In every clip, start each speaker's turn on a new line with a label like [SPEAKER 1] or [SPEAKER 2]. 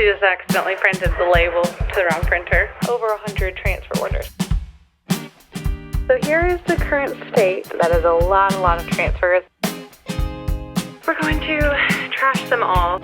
[SPEAKER 1] She just accidentally printed the label to the wrong printer. Over 100 transfer orders. So here is the current state. That is a lot of transfers. We're going to trash them all.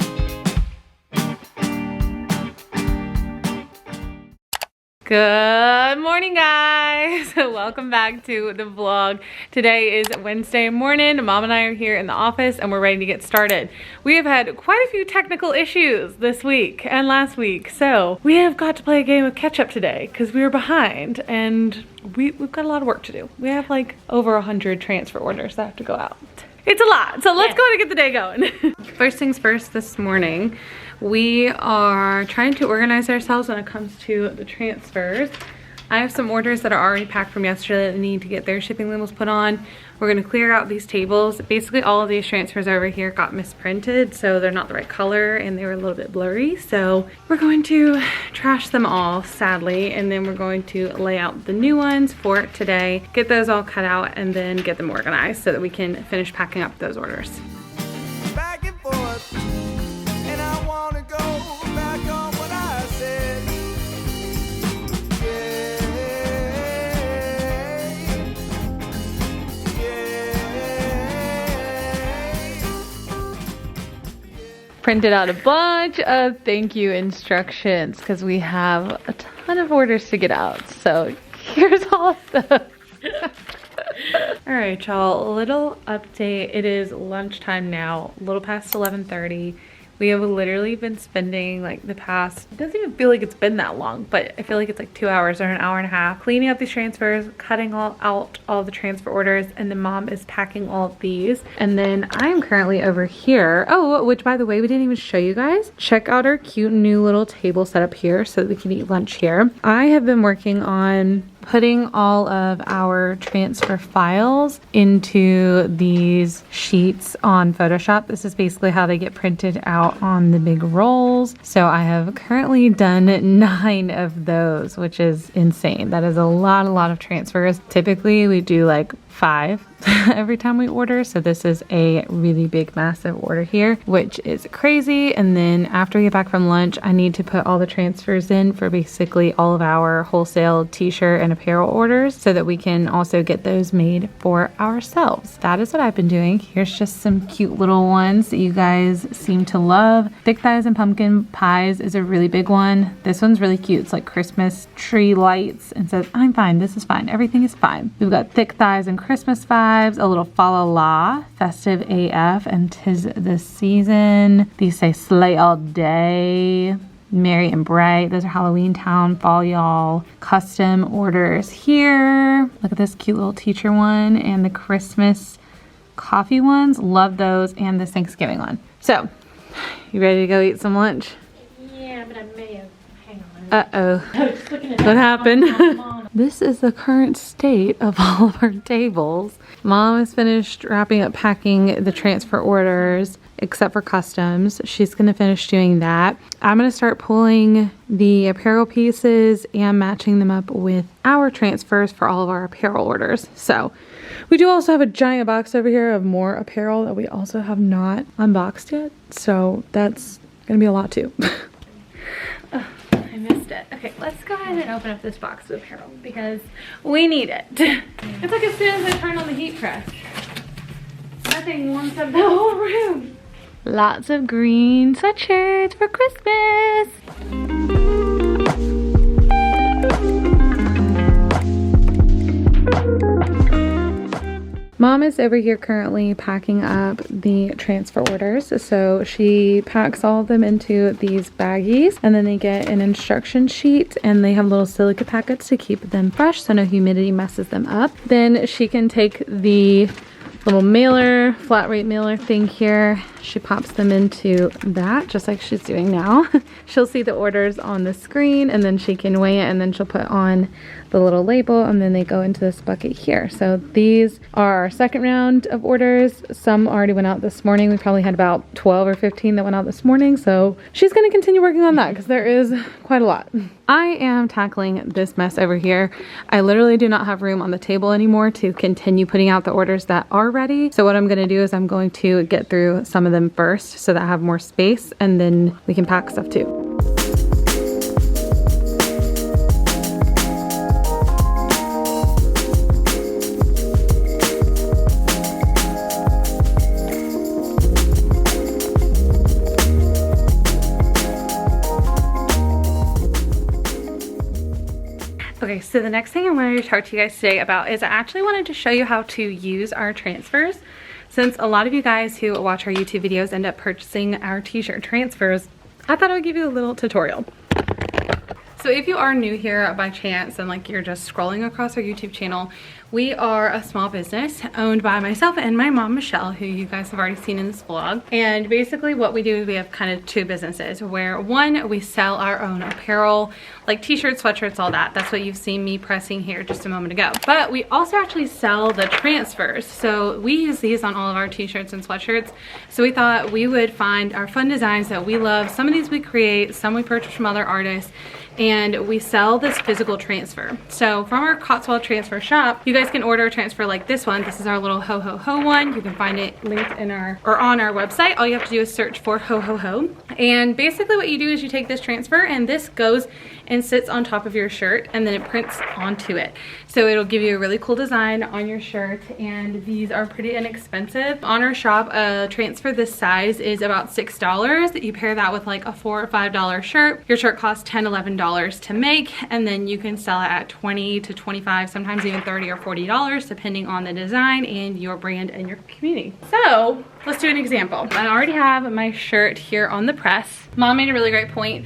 [SPEAKER 1] Good morning, guys. Welcome back to the vlog. Today is Wednesday morning. Mom and I are here in the office and we're ready to get started. We have had quite a few technical issues this week and last week, so we have got to play a game of catch up today because we were behind and we've got a lot of work to do. We have like over 100 transfer orders that have to go out. It's a lot, so let's go to get the day going. First things first, this morning, we are trying to organize ourselves when it comes to the transfers. I have some orders that are already packed from yesterday that need to get their shipping labels put on. We're gonna clear out these tables. Basically all of these transfers over here got misprinted, so they're not the right color and they were a little bit blurry. So we're going to trash them all, sadly, and then we're going to lay out the new ones for today, get those all cut out, and then get them organized so that we can finish packing up those orders.
[SPEAKER 2] Back and forth, and I wanna go back on what I said.
[SPEAKER 1] Printed out a bunch of thank you instructions because we have a ton of orders to get out. So here's all of them. All right, y'all, a little update. It is lunchtime now, a little past 11:30. We have literally been spending like the past, it doesn't even feel like it's been that long, but I feel like it's like 2 hours or an hour and a half cleaning up these transfers, cutting out all the transfer orders, and then Mom is packing all of these. And then I am currently over here. Oh, which by the way, we didn't even show you guys. Check out our cute new little table set up here so that we can eat lunch here. I have been working on putting all of our transfer files into these sheets on Photoshop. This is basically how they get printed out on the big rolls. So I have currently done 9 of those, which is insane. That is a lot of transfers. Typically we do like 5 every time we order, so this is a really big massive order here, which is crazy. And then after we get back from lunch, I need to put all the transfers in for basically all of our wholesale t-shirt and apparel orders so that we can also get those made for ourselves. That is what I've been doing. Here's just some cute little ones that you guys seem to love. Thick thighs and pumpkin pies is a really big one. This one's really cute. It's like Christmas tree lights and says, I'm fine, this is fine, everything is fine. We've got thick thighs and Christmas vibes, a little fa la la, festive AF, and 'tis the season. These say slay all day, merry and bright. Those are Halloween Town, fall y'all. Custom orders here. Look at this cute little teacher one and the Christmas coffee ones. Love those, and this Thanksgiving one. So, you ready to go eat some lunch?
[SPEAKER 3] Yeah, but I may have. Hang on.
[SPEAKER 1] Uh-oh.
[SPEAKER 3] I was looking at
[SPEAKER 1] What happened?
[SPEAKER 3] Mom.
[SPEAKER 1] This is the current state of all of our tables. Mom has finished wrapping up packing the transfer orders, except for customs. She's gonna finish doing that. I'm gonna start pulling the apparel pieces and matching them up with our transfers for all of our apparel orders. So we do also have a giant box over here of more apparel that we also have not unboxed yet. So that's gonna be a lot too. I missed it. Okay, let's go ahead and open up this box of apparel because we need it. It's like as soon as I turn on the heat press, nothing warms up the whole room. Lots of green sweatshirts for Christmas. Mom is over here currently packing up the transfer orders. So she packs all of them into these baggies and then they get an instruction sheet and they have little silica packets to keep them fresh so no humidity messes them up. Then she can take the little mailer, flat rate mailer thing here. She pops them into that just like she's doing now. She'll see the orders on the screen and then she can weigh it and then she'll put on the little label and then they go into this bucket here. So these are our second round of orders. Some already went out this morning. We probably had about 12 or 15 that went out this morning. So she's gonna continue working on that because there is quite a lot. I am tackling this mess over here. I literally do not have room on the table anymore to continue putting out the orders that are ready. So what I'm gonna do is I'm going to get through some of them first so that I have more space and then we can pack stuff too.
[SPEAKER 4] Okay, so the next thing I wanted to talk to you guys today about is I actually wanted to show you how to use our transfers. Since a lot of you guys who watch our YouTube videos end up purchasing our t-shirt transfers, I thought I would give you a little tutorial. So if you are new here by chance and like you're just scrolling across our YouTube channel, we are a small business owned by myself and my mom, Michelle, who you guys have already seen in this vlog. And basically what we do is we have kind of two businesses where one, we sell our own apparel, like t-shirts, sweatshirts, all that. That's what you've seen me pressing here just a moment ago. But we also actually sell the transfers. So we use these on all of our t-shirts and sweatshirts. So we thought we would find our fun designs that we love. Some of these we create, some we purchase from other artists, and we sell this physical transfer. So from our Cotswold transfer shop, you guys can order a transfer like this one. This is our little ho ho ho one. You can find it linked in our, or on our website. All you have to do is search for ho ho ho. And basically what you do is you take this transfer and this goes and sits on top of your shirt and then it prints onto it. So it'll give you a really cool design on your shirt, and these are pretty inexpensive. On our shop, a transfer this size is about $6. You pair that with like a $4 or $5 shirt. Your shirt costs $10, $11 to make, and then you can sell it at $20 to $25, sometimes even $30 or $40, depending on the design and your brand and your community. So let's do an example. I already have my shirt here on the press. Mom made a really great point.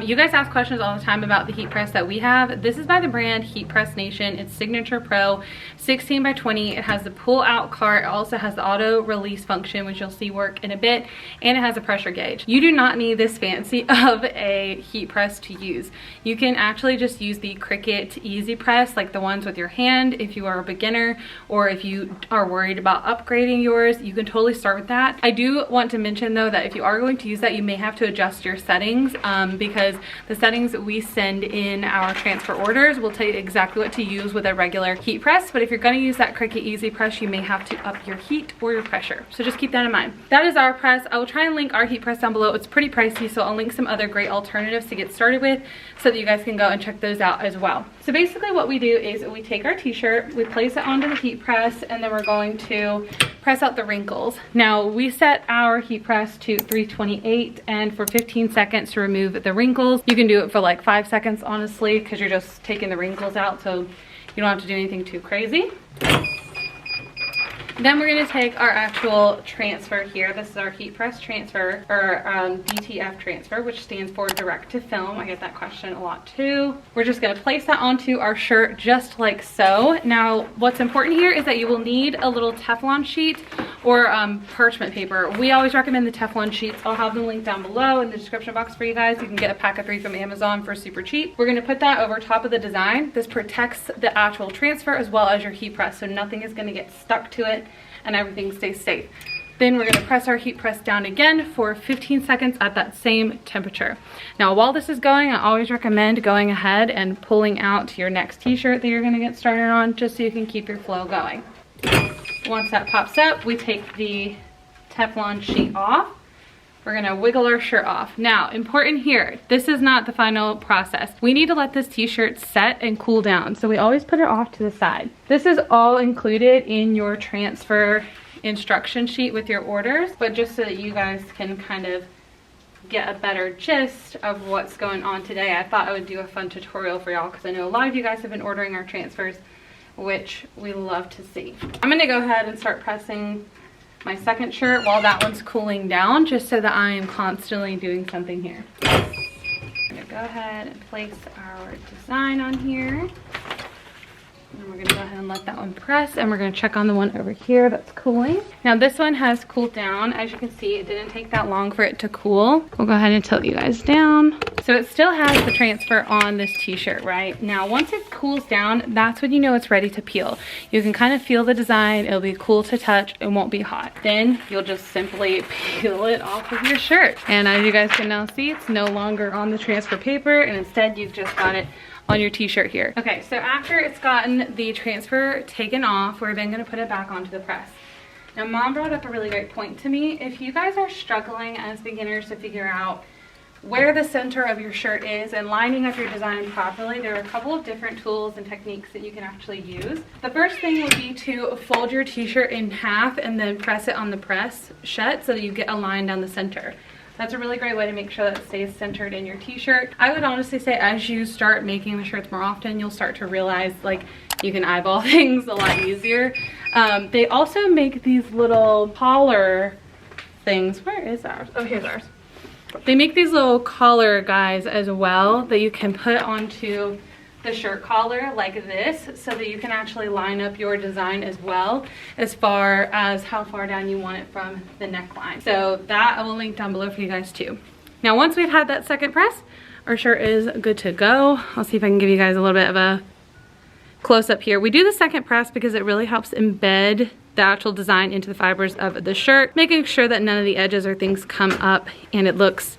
[SPEAKER 4] You guys ask questions all the time about the heat press that we have. This is by the brand Heat Press Nation. It's Signature Pro, 16 by 20. It has the pull out cart. It also has the auto release function, which you'll see work in a bit, and it has a pressure gauge. You do not need this fancy of a heat press to use. You can actually just use the Cricut Easy Press, like the ones with your hand, if you are a beginner, or if you are worried about upgrading yours, you can totally start with that. I do want to mention though that if you are going to use that, you may have to adjust your settings because the settings that we send in our transfer orders will tell you exactly what to use with a regular heat press. But if you're going to use that Cricut Easy Press, you may have to up your heat or your pressure. So just keep that in mind. That is our press. I will try and link our heat press down below. It's pretty pricey, so I'll link some other great alternatives to get started with so that you guys can go and check those out as well. So basically what we do is we take our t-shirt, we place it onto the heat press, and then we're going to press out the wrinkles. Now we set our heat press to 328 and for 15 seconds to remove the wrinkles. You can do it for like 5 seconds honestly, because you're just taking the wrinkles out, so you don't have to do anything too crazy. Then we're going to take our actual transfer here. This is our heat press transfer, or DTF transfer, which stands for direct to film. I get that question a lot too. We're just going to place that onto our shirt just like so. Now what's important here is that you will need a little Teflon sheet or parchment paper. We always recommend the Teflon sheets. I'll have them linked down below in the description box for you guys. You can get a pack of 3 from Amazon for super cheap. We're going to put that over top of the design. This protects the actual transfer as well as your heat press, so nothing is going to get stuck to it and everything stays safe. Then we're going to press our heat press down again for 15 seconds at that same temperature. Now while this is going, I always recommend going ahead and pulling out your next t-shirt that you're going to get started on, just so you can keep your flow going. Once that pops up, we take the Teflon sheet off. We're gonna wiggle our shirt off. Now, important here, this is not the final process. We need to let this t-shirt set and cool down, so we always put it off to the side. This is all included in your transfer instruction sheet with your orders, but just so that you guys can kind of get a better gist of what's going on today, I thought I would do a fun tutorial for y'all, because I know a lot of you guys have been ordering our transfers, which we love to see. I'm gonna go ahead and start pressing my second shirt while that one's cooling down, just so that I am constantly doing something here. I'm gonna go ahead and place our design on here. And we're gonna go ahead and let that one press, and we're gonna check on the one over here that's cooling. Now this one has cooled down. As you can see, it didn't take that long for it to cool. We'll go ahead and tilt you guys down. So it still has the transfer on this t-shirt, right? Now once it cools down, that's when you know it's ready to peel. You can kind of feel the design. It'll be cool to touch. It won't be hot. Then you'll just simply peel it off of your shirt. And as you guys can now see, it's no longer on the transfer paper, and instead you've just got it on your t-shirt here. Okay, so after it's gotten the transfer taken off, we're then gonna put it back onto the press. Now Mom brought up a really great point to me. If you guys are struggling as beginners to figure out where the center of your shirt is and lining up your design properly, there are a couple of different tools and techniques that you can actually use. The first thing would be to fold your t-shirt in half and then press it on the press shut so that you get a line down the center. that's a really great way to make sure that it stays centered in your t-shirt. I would honestly say as you start making the shirts more often, you'll start to realize like you can eyeball things a lot easier. They also make these little collar things. Where is ours? Oh, here's ours. They make these little collar guys as well that you can put onto the shirt collar like this, so that you can actually line up your design as well as far as how far down you want it from the neckline. So that I will link down below for you guys too. Now once we've had that second press, our shirt is good to go. I'll see if I can give you guys a little bit of a close up here. We do the second press because it really helps embed the actual design into the fibers of the shirt, making sure that none of the edges or things come up and it looks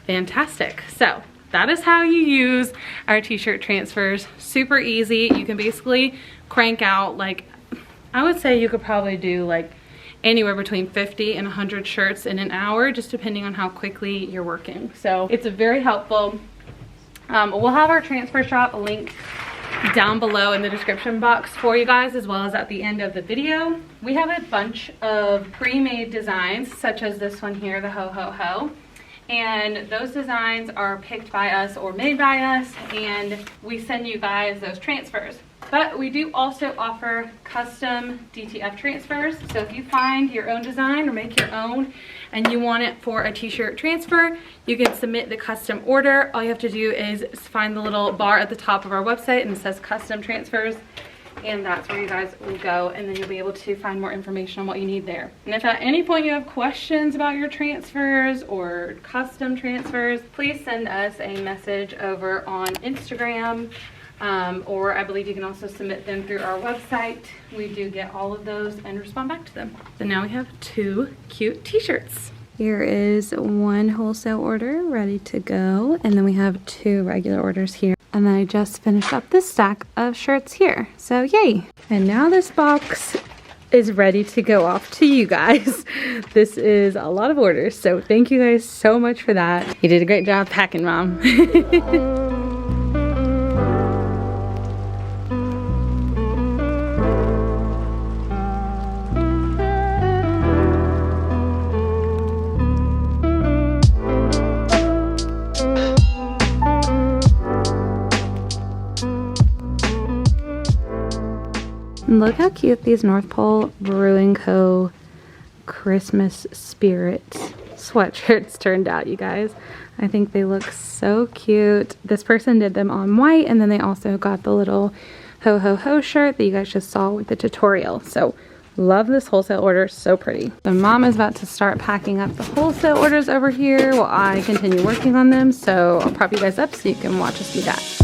[SPEAKER 4] fantastic. So that is how you use our t-shirt transfers. Super easy. You can basically crank out, like, I would say you could probably do like anywhere between 50 and 100 shirts in an hour, just depending on how quickly you're working. So it's very helpful. We'll have our transfer shop link down below in the description box for you guys, as well as at the end of the video. We have a bunch of pre-made designs, such as this one here, the ho ho ho. And those designs are picked by us or made by us, and we send you guys those transfers. But we do also offer custom DTF transfers. So if you find your own design or make your own and you want it for a t-shirt transfer, you can submit the custom order. All you have to do is find the little bar at the top of our website and it says custom transfers. And that's where you guys will go, and then you'll be able to find more information on what you need there. And if at any point you have questions about your transfers or custom transfers, please send us a message over on Instagram, or I believe you can also submit them through our website. We do get all of those and respond back to them. So now we have 2 cute t-shirts. Here is 1 wholesale order ready to go, and then we have 2 regular orders here. And then I just finished up this stack of shirts here. So yay. And now this box is ready to go off to you guys. This is a lot of orders. So thank you guys so much for that. You did a great job packing, Mom. Look how cute these North Pole Brewing Co. Christmas Spirit sweatshirts turned out, you guys. I think they look so cute. This person did them on white, and then they also got the little ho ho ho shirt that you guys just saw with the tutorial. So love this wholesale order, so pretty. So Mom is about to start packing up the wholesale orders over here while I continue working on them. So I'll prop you guys up so you can watch us do that.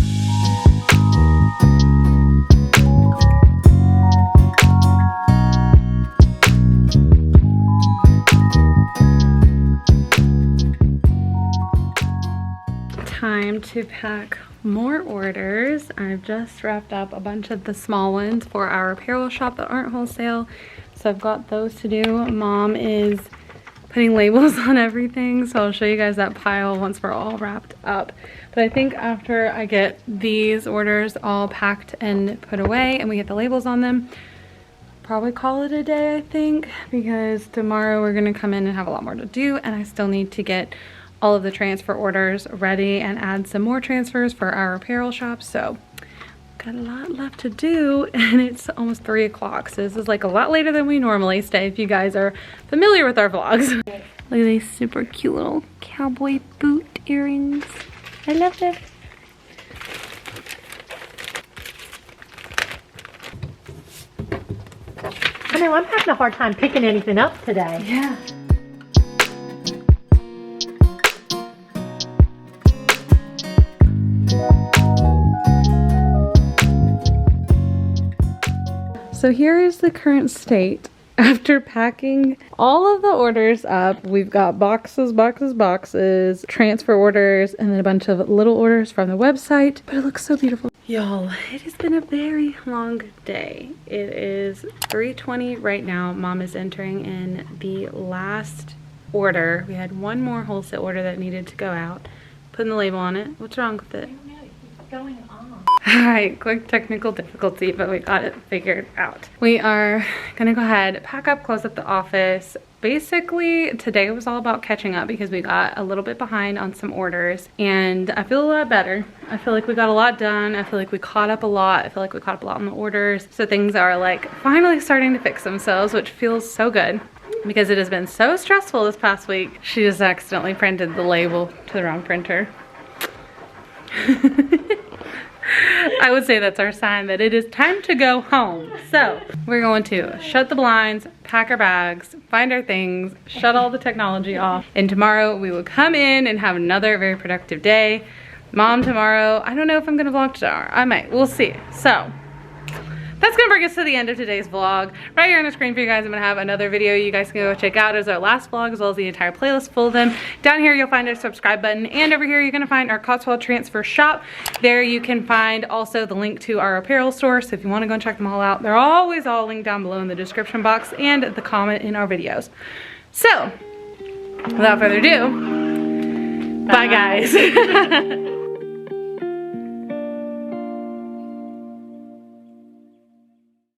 [SPEAKER 4] Time to pack more orders. I've just wrapped up a bunch of the small ones for our apparel shop that aren't wholesale, so I've got those to do. Mom is putting labels on everything, so I'll show you guys that pile once we're all wrapped up. But I think after I get these orders all packed and put away and we get the labels on them, probably call it a day, I think, because tomorrow we're gonna come in and have a lot more to do, and I still need to get all of the transfer orders ready and add some more transfers for our apparel shop. So got a lot left to do, and it's almost 3 o'clock, so this is like a lot later than we normally stay if you guys are familiar with our vlogs. Look at these super cute little cowboy boot earrings. I love them.
[SPEAKER 3] I know I'm having a hard time picking anything up today.
[SPEAKER 4] Yeah. So here is the current state. After packing all of the orders up, we've got boxes, transfer orders, and then a bunch of little orders from the website. But it looks so beautiful. Y'all, it has been a very long day. It is 3:20 right now. Mom is entering in the last order. We had one more wholesale order that needed to go out. Putting the label on it. What's wrong with it?
[SPEAKER 3] Going on.
[SPEAKER 4] Alright, quick technical difficulty, but we got it figured out. We are gonna go ahead, pack up, close up the office, basically today was all about catching up because we got a little bit behind on some orders, and I feel a lot better. I feel like we got a lot done. I feel like we caught up a lot. I feel like we caught up a lot on the orders. So things are like finally starting to fix themselves, which feels so good because it has been so stressful this past week. She just accidentally printed the label to the wrong printer. I would say that's our sign that it is time to go home. So we're going to shut the blinds, pack our bags, find our things, shut all the technology off, and tomorrow we will come in and have another very productive day. Mom tomorrow, I don't know if I'm gonna vlog tomorrow. I might, we'll see. So that's gonna bring us to the end of today's vlog. Right here on the screen for you guys, I'm gonna have another video you guys can go check out as our last vlog, as well as the entire playlist full of them. Down here you'll find our subscribe button, and over here you're gonna find our Cotswold transfer shop. There you can find also the link to our apparel store, so if you wanna go and check them all out, they're always all linked down below in the description box and the comment in our videos. So, without further ado, bye guys.